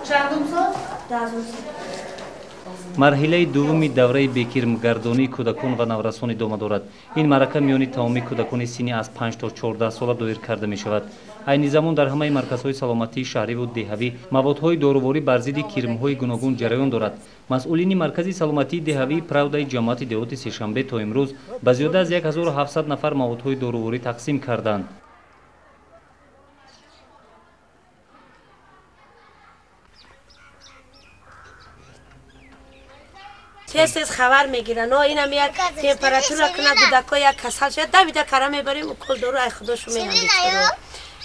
چندم سال؟ 10 سال. марҳилаи дуввуми давраи бекирмгардонии кӯдакон ва наврасони идома дорад. Ин маърака миёни тамоми кӯдакони синни аз 5 то 14 сола доир карда мешавад. айни замон дар ҳамаи марказҳои саломатии шаҳриву деҳавӣ маводҳои дороворӣ бар зидди кирмҳои гуногун ҷараён дорад. масъулини маркази саломатии деҳавии правдаи ҷамоати деҳоти сешанбе то имрӯз ба зиёда аз 1700 нафар маводҳои дороворӣ тақсим карданд. تیز خبر میگیرن اینم یک تمپراتور کنه کودکا یک کسل شد دویده کارا میبریم کل دورو ای خودشو میگن بیچاره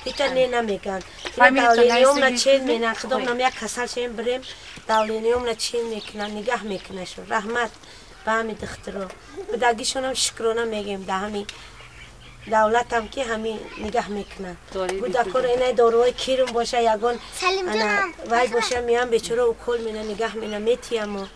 دیگه نه نمیگن دولینیوم نه چین مینن خودم نم یک کسل شیم بریم دولینیوم نه چین میکنن نگاه میکنه شو رحمت به همین دخترو به دگیشون هم شکرانه میگیم ده همین دولت هم که همین نگاه میکنن کودکا رو اینای داروهای کیرم باشه یگان انا وای باشه میام بیچاره و کل مینه نگاه مینه میتیم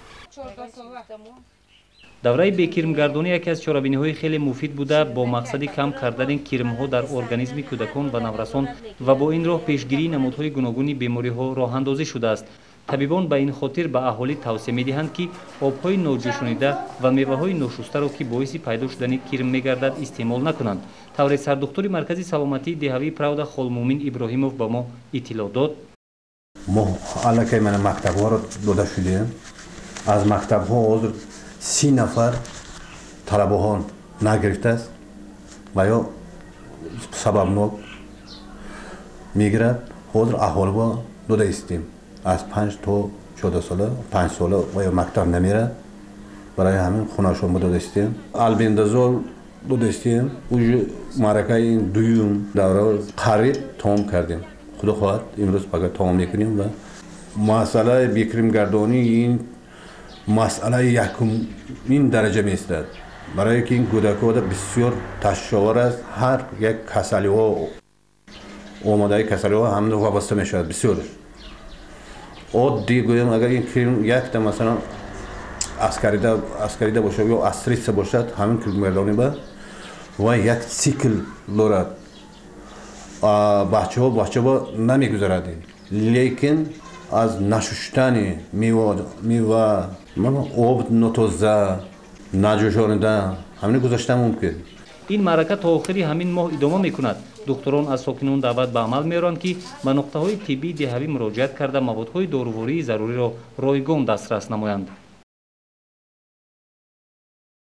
давраи бекирмгардонӣ яке аз чорабиниҳои хеле муфид буда бо мақсади кам кардани кирмҳо дар организми кӯдакон ва наврасон ва бо ин роҳ пешгирии намудҳои гуногуни бемориҳо роҳандозӣ шудааст. табибон ба ин хотир ба аҳолӣ тавсия медиҳанд ки обҳои ноҷӯшонида ва меваҳои ношустаро ки боиси пайдо шудани кирм мегардад истеъмол накунанд. тавре сардухтури маркази саломатии деҳавии правда холмумин иброҳимов ба мо иттилоъ дод. мо аллакай мана мактабҳоро дода шудем. аз мактабҳо ҳозир 30 нафар талабаҳо нагирифтааст ва ё сабабнок мегирад. ҳозир аҳолиҳо дода истем аз 5 то 14 сола 5 сола ва ё мактаб намерад. барои ҳамин хонашон мо дода истем. албендазол дода истем. уже маъракаи дуюм давра қариб тамом кардем. худо хоҳад имрӯз фақат тамом мекунем ва масъалаи бекирмгардонӣ ин масъалаи якумин дараҷа меистад. барое ки ин кӯдакода бисёр ташвишовар аст. ҳар як касалиҳо омодаи касалиҳо ҳамн вобаста мешавад. бисёр оддӣ гӯем агар ин кирм якта масалан аскарида бошад ё астрица бошад ҳамин кирмгардонӣ ба ва як сикл дорад. бачаҳо намегузарад. лекин аз нашуштани мева об нотоза наҷӯшонида ҳамин гузашта мумкин. ин маърака то охири ҳамин моҳ идома мекунад. духтурон аз сокинон даъват ба амал меоранд ки ба нуқтаҳои тиббии деҳавӣ муроҷиат карда маводҳои доровории заруриро ройгон дастрас намоянд.